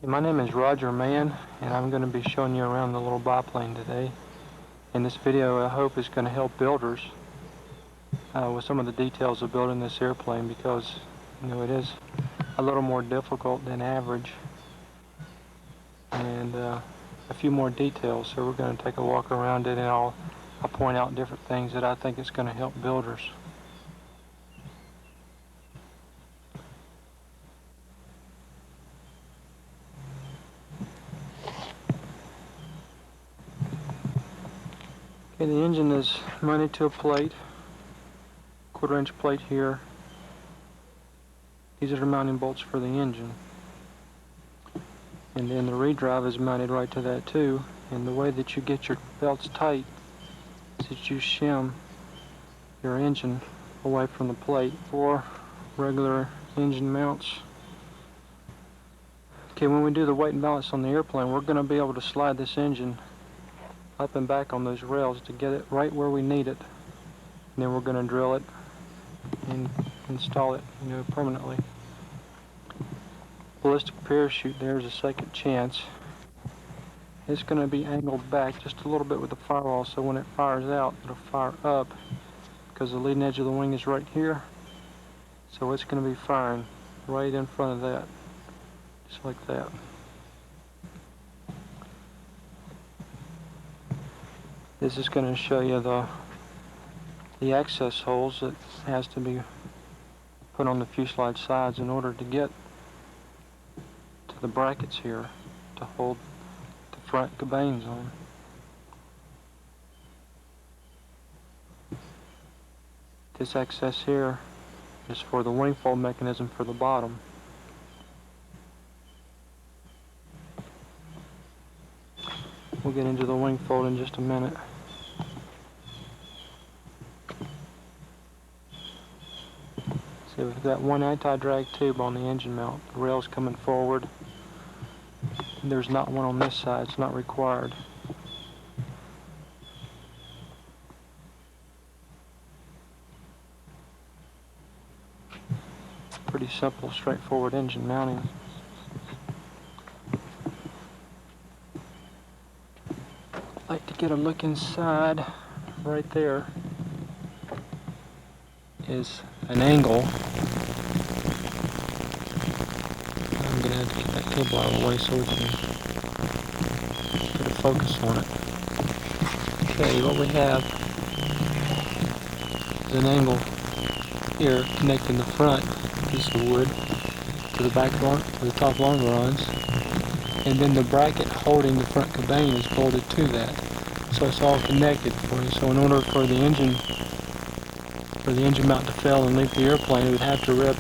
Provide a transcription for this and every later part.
My name is Roger Mann, and I'm going to be showing you around the little biplane today. And this video, I hope, is going to help builders with some of the details of building this airplane, because it is a little more difficult than average, and a few more details. So we're going to take a walk around it, and I'll point out different things that I think is going to help builders. Okay, the engine is mounted to a plate, quarter-inch plate here. These are the mounting bolts for the engine. And then the redrive is mounted right to that too. And the way that you get your belts tight is that you shim your engine away from the plate. For regular engine mounts. Okay, when we do the weight and balance on the airplane, we're going to be able to slide this engine up and back on those rails to get it right where we need it. And then we're going to drill it and install it, permanently. Ballistic parachute, there's a second chance. It's going to be angled back just a little bit with the firewall, so when it fires out, it'll fire up, because the leading edge of the wing is right here. So it's going to be firing right in front of that, just like that. This is going to show you the access holes that has to be put on the fuselage sides in order to get to the brackets here to hold the front cabanes on. This access here is for the wing fold mechanism for the bottom. We'll get into the wing fold in just a minute. So we've got one anti-drag tube on the engine mount. The rail's coming forward. There's not one on this side. It's not required. Pretty simple, straightforward engine mounting. I'd like to get a look inside. Right there is an angle. I'm going to have to get that cable out of the way so we can put a focus on it. Okay, what we have is an angle here connecting the front piece of wood to the back to the top longerons, and then the bracket holding the front cabane is bolted to that. So it's all connected for you. So in order for the engine mount to fail and leave the airplane, it would have to rip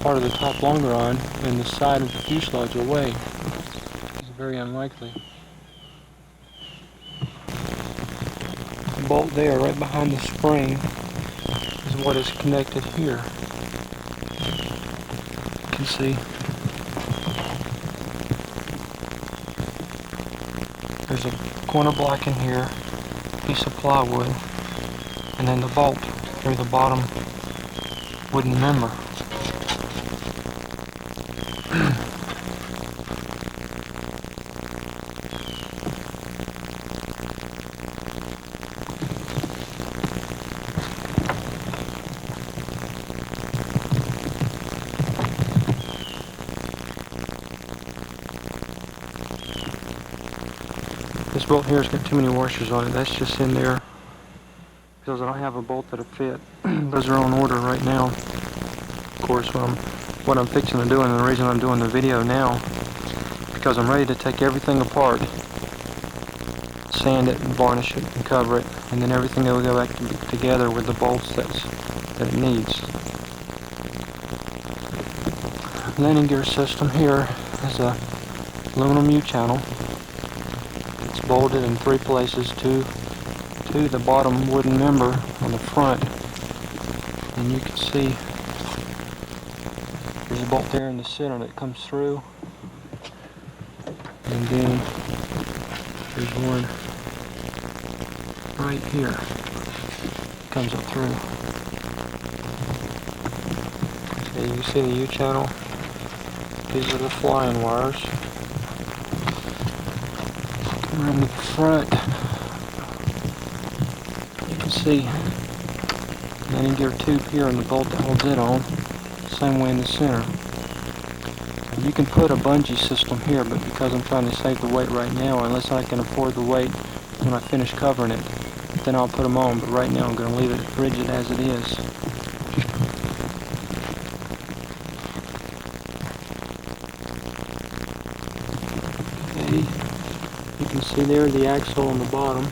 part of the top longeron and the side of the fuselage away. It's very unlikely. The bolt there, right behind the spring, is what is connected here. You can see there's a corner block in here, piece of plywood, and then the bolt through the bottom wooden member. This bolt here has got too many washers on it. That's just in there because I don't have a bolt that'll fit. Those are on order right now. Of course, what I'm fixing to do, and the reason I'm doing the video now, because I'm ready to take everything apart, sand it and varnish it and cover it, and then everything will go back together with the bolts that it needs. Landing gear system here is a aluminum U-channel. It's bolted in 3 places to the bottom wooden member on the front, and you can see there's a bolt there in the center that comes through, and then there's one right here that comes up through. Okay, you can see the U-channel These are the flying wires. Around the front, you can see landing gear tube here and the bolt that holds it on. Same way in the center. You can put a bungee system here, but because I'm trying to save the weight right now, unless I can afford the weight when I finish covering it, then I'll put them on. But right now I'm going to leave it rigid as it is. Okay, you can see there the axle on the bottom,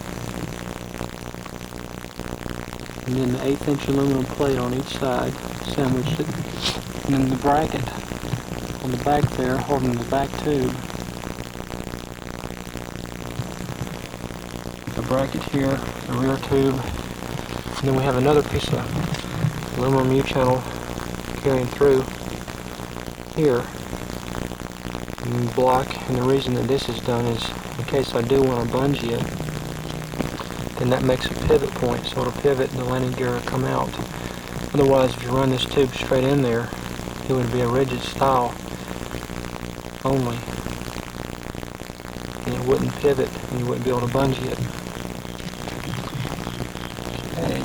and then the 1/8 inch aluminum plate on each side, sandwiched it, and then the bracket on the back there holding the back tube. The bracket here, the rear tube, and then we have another piece of aluminum U-channel carrying through here in block. And the reason that this is done is in case I do want to bungee it, then that makes a pivot point, so it'll pivot and the landing gear will come out. Otherwise, if you run this tube straight in there, it would be a rigid style only, and it wouldn't pivot and you wouldn't be able to bungee it. Okay.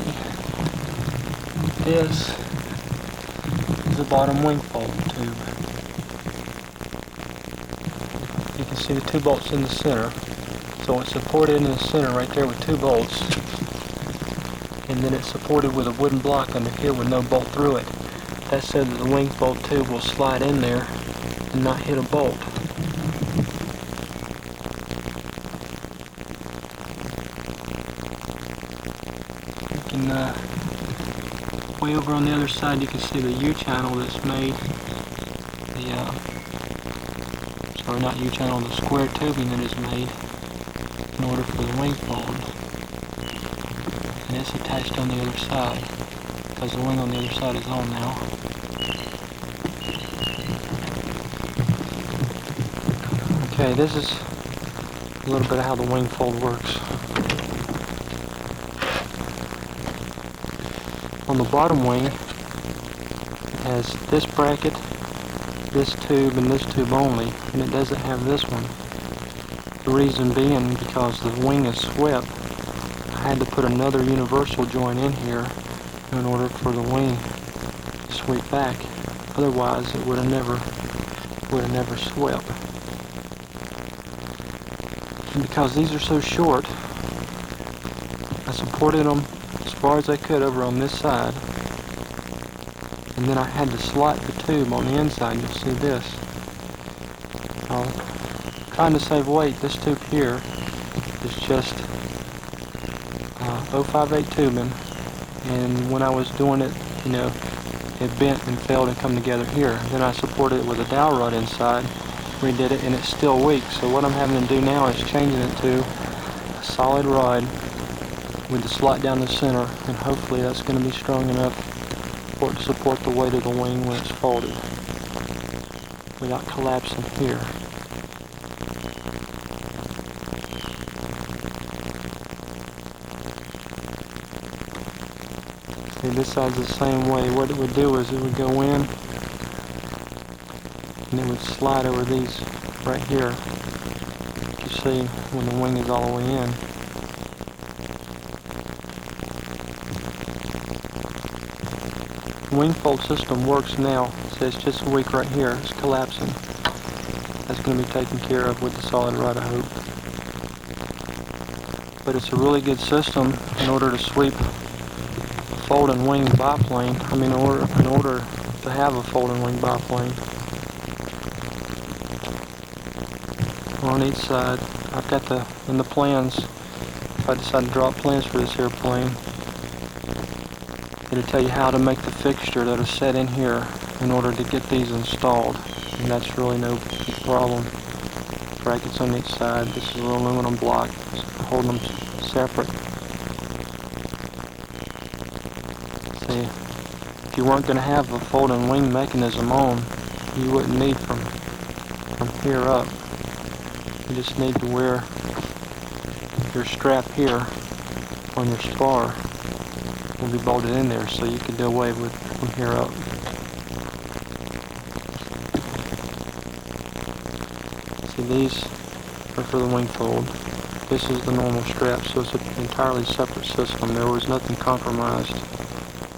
This is the bottom wing fold tube. You can see the 2 bolts in the center, so it's supported in the center right there with 2 bolts, and then it's supported with a wooden block under here with no bolt through it. That said that the wing fold tube will slide in there and not hit a bolt. You can, way over on the other side, you can see the U-channel that's made. Sorry, not U-channel, the square tubing that is made in order for the wing fold. And it's attached on the other side, because the wing on the other side is on now. Okay, this is a little bit of how the wing fold works. On the bottom wing, it has this bracket, this tube, and this tube only, and it doesn't have this one. The reason being because the wing is swept, I had to put another universal joint in here in order for the wing to sweep back. Otherwise, it would have never swept. And because these are so short, I supported them as far as I could over on this side, and then I had to slot the tube on the inside. You'll see this. Trying to save weight, this tube here is just 058 tubing, and when I was doing it, you know, it bent and failed and come together here. Then I supported it with a dowel rod inside, redid it, and it's still weak. So what I'm having to do now is changing it to a solid rod with the slot down the center, and hopefully that's going to be strong enough for it to support the weight of the wing when it's folded without collapsing here. Okay, this side's the same way. What it would do is it would go in and it would slide over these right here. You see when the wing is all the way in. The wing fold system works now, so it's just weak right here. It's collapsing. That's going to be taken care of with the solid rod, I hope. But it's a really good system in order to sweep a folding wing biplane. I mean, in order to have a folding wing biplane. On each side, I've got in the plans, if I decide to draw plans for this airplane, it'll tell you how to make the fixture that is set in here in order to get these installed, and that's really no big problem. Brackets on each side. This is an aluminum block holding them separate. See, if you weren't going to have a folding wing mechanism on, you wouldn't need from here up. You just need to wear your strap here on your spar. Will be bolted in there, so you can do away with from here up. See, these are for the wing fold. This is the normal strap, so it's an entirely separate system. There was nothing compromised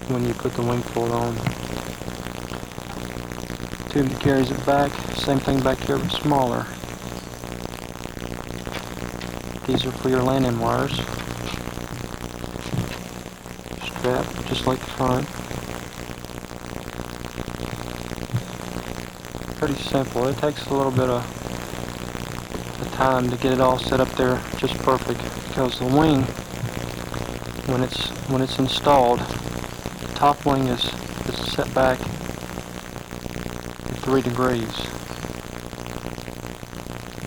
when you put the wing fold on. Tube that carries it back, same thing back here but smaller. These are for your landing wires. Strap just like the front. Pretty simple. It takes a little bit of time to get it all set up there just perfect, because the wing, when it's installed, the top wing is set back 3 degrees.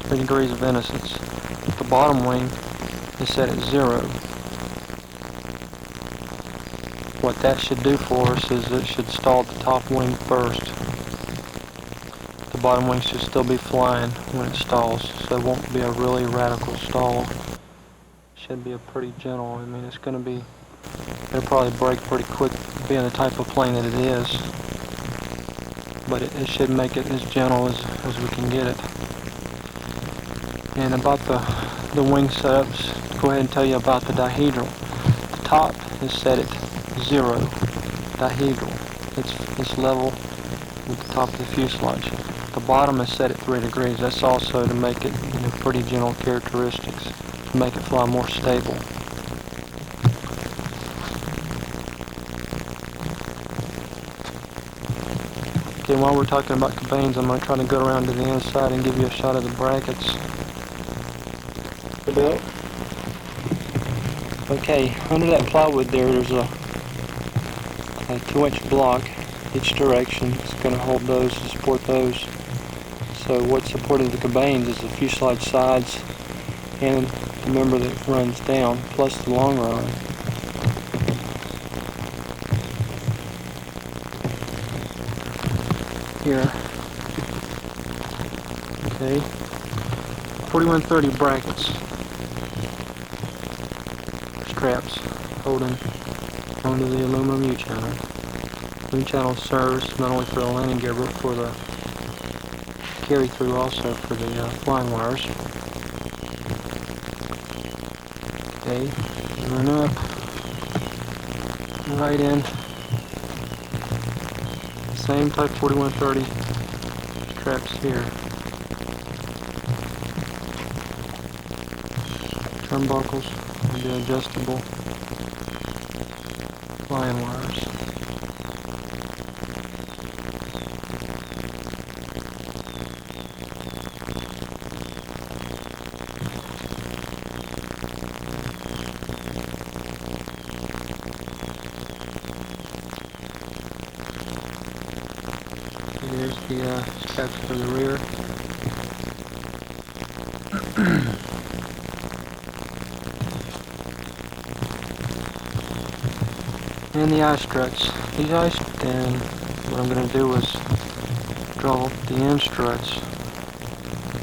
3 degrees of innocence. The bottom wing is set at 0. What that should do for us is it should stall the top wing first. The bottom wing should still be flying when it stalls, so it won't be a really radical stall. Should be a pretty gentle. I mean, it'll probably break pretty quick being the type of plane that it is, but it should make it as gentle as we can get it. And about the wing setups, go ahead and tell you about the dihedral. The top is set at 0 dihedral. It's level with the top of the fuselage. The bottom is set at 3 degrees. That's also to make it pretty gentle characteristics, to make it fly more stable. Okay, while we're talking about cabanes, I'm going to try to go around to the inside and give you a shot of the brackets. Okay, under that plywood there's a 2-inch block each direction. It's going to hold those to support those. So what's supporting the cabanes is the fuselage sides and the member that runs down, plus the long run. Here. Okay. 4130 brackets. Straps holding onto the aluminum U-channel. U-channel serves not only for the landing gear but for the carry through also for the flying wires. Okay, run up, right in, same type 4130 straps here. Turnbuckles and the adjustable flying wires. Here's the straps for the rear. And the eye struts. These eye struts, and what I'm going to do is draw the end struts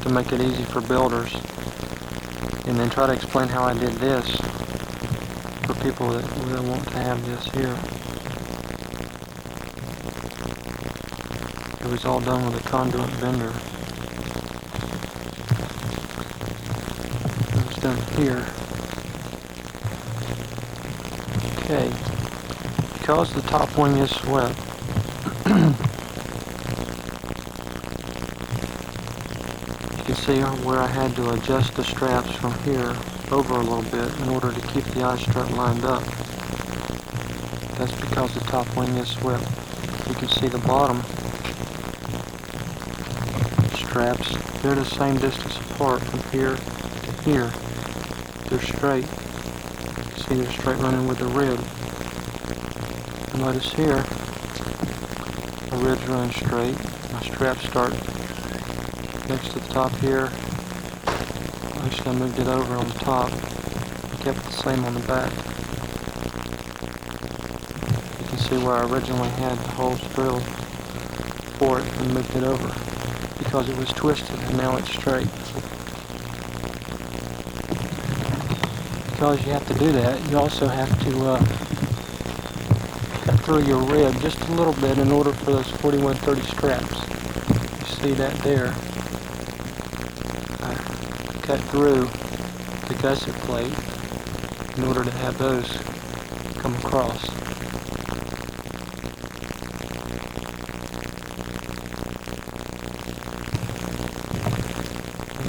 to make it easy for builders, and then try to explain how I did this for people that really want to have this here. It was all done with a conduit bender. It was done here. Okay. Because the top wing is swept, you can see where I had to adjust the straps from here over a little bit in order to keep the eye strut lined up. That's because the top wing is swept. You can see the bottom straps, they're the same distance apart from here to here. They're straight. You see they're straight running with the rib. And notice here, the rib's running straight. My straps start next to the top here. Actually, I moved it over on the top. Kept the same on the back. You can see where I originally had the holes drilled for it and moved it over because it was twisted and now it's straight. Because you have to do that, you also have to cut through your rib just a little bit in order for those 4130 straps. You see that there. cut through the gusset plate in order to have those come across.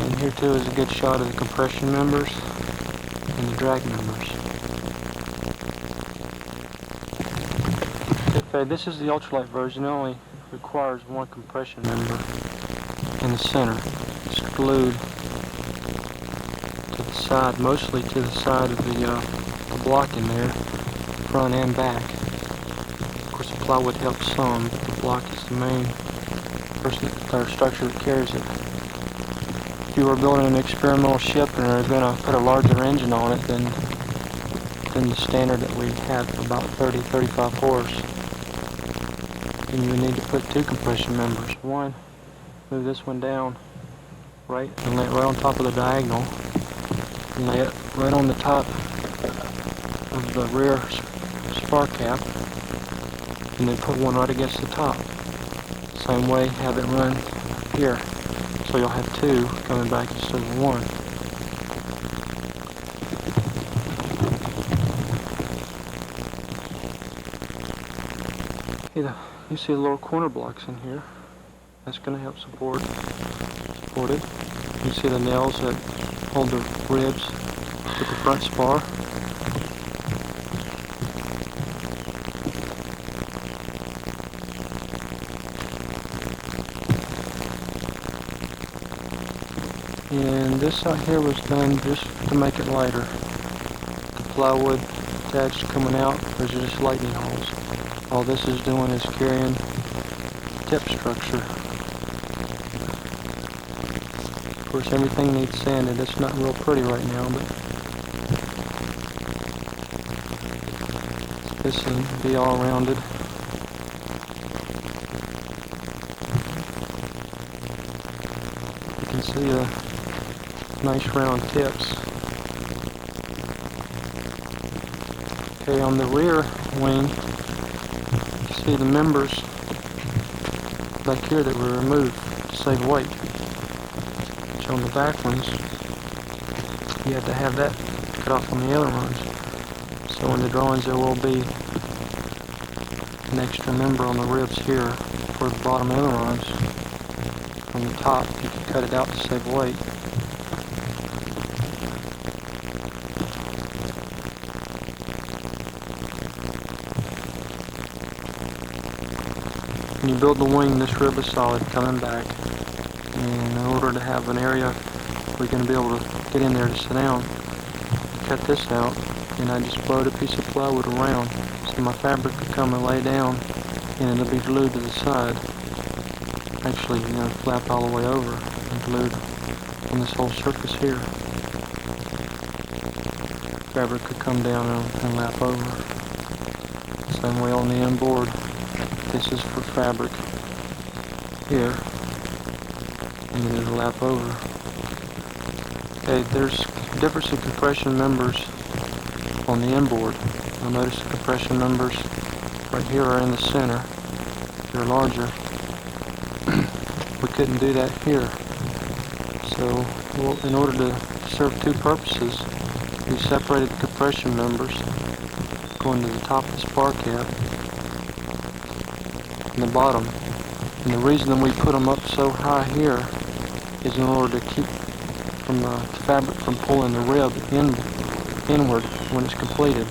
And here too is a good shot of the compression members and the drag members. Okay, this is the ultralight version. It only requires one compression member in the center. It's glued to the side, mostly to the side of the block in there, front and back. Of course, the plywood helps some, but the block is the main structure that carries it. If you were building an experimental ship and are going to put a larger engine on it than the standard that we have, about 30-35 horse, then you would need to put two compression members. One, move this one down right and lay it right on top of the diagonal, and lay it right on the top of the rear spar cap, and then put one right against the top. Same way, have it run here, so you'll have two coming back instead of one. You see the little corner blocks in here. That's going to help support it. You see the nails that hold the ribs to the front spar. And this out here was done just to make it lighter. The plywood attached coming out, those are just lightning holes. All this is doing is carrying tip structure. Of course, everything needs sanded. It's not real pretty right now, but this will be all rounded. You can see the nice round tips. Okay, on the rear wing, you see the members back here that were removed to save weight. So on the back ones, you have to have that cut off on the ailerons. So in the drawings there will be an extra member on the ribs here for the bottom ailerons. On the top, you can cut it out to save weight. When you build the wing, this rib is solid coming back, and in order to have an area we're going to be able to get in there to sit down, cut this out, and I just blowed a piece of plywood around so my fabric could come and lay down, and it'll be glued to the side. Actually, flap all the way over and glued on this whole surface here. Fabric could come down and lap over. Same way on the inboard. This is for fabric here, and then it'll lap over. Okay, there's difference in compression members on the inboard. You'll notice the compression members right here are in the center. They're larger. We couldn't do that here. So, in order to serve two purposes, we separated the compression members going to the top of the spar cap and the bottom. And the reason that we put them up so high here is in order to keep the fabric from pulling the rib inward when it's completed.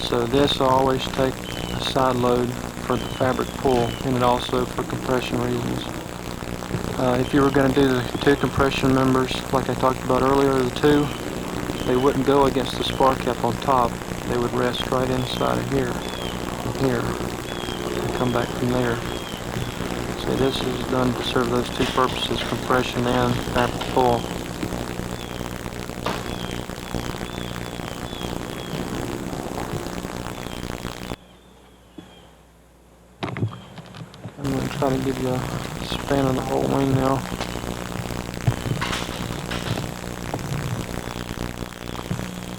So this will always take a side load for the fabric pull, and it also for compression reasons. If you were going to do the two compression members like I talked about earlier, the two, they wouldn't go against the spar cap on top. They would rest right inside of here and here and come back from there. So this is done to serve those two purposes, compression and fabric pull. I'm going to try to give you a span of the whole wing now.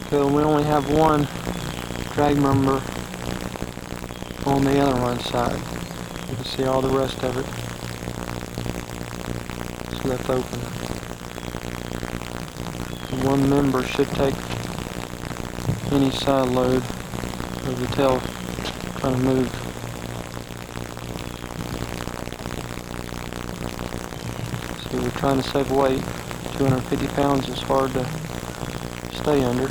So we only have one drag member on the aileron side. You can see all the rest of it. So that's open. one member should take any side load of the tail trying to move. So we're trying to save weight. 250 pounds is hard to stay under.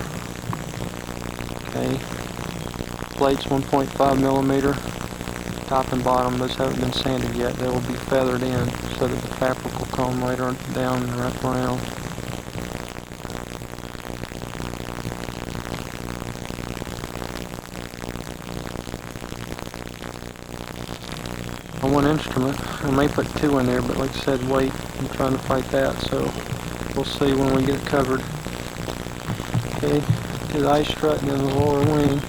Okay. Plates 1.5 millimeter. Top and bottom, those haven't been sanded yet. They will be feathered in so that the fabric will come right down and wrap around. On one instrument, I may put two in there, but like I said, weight, I'm trying to fight that, so we'll see when we get it covered. Okay, the eye strut and then the lower wing.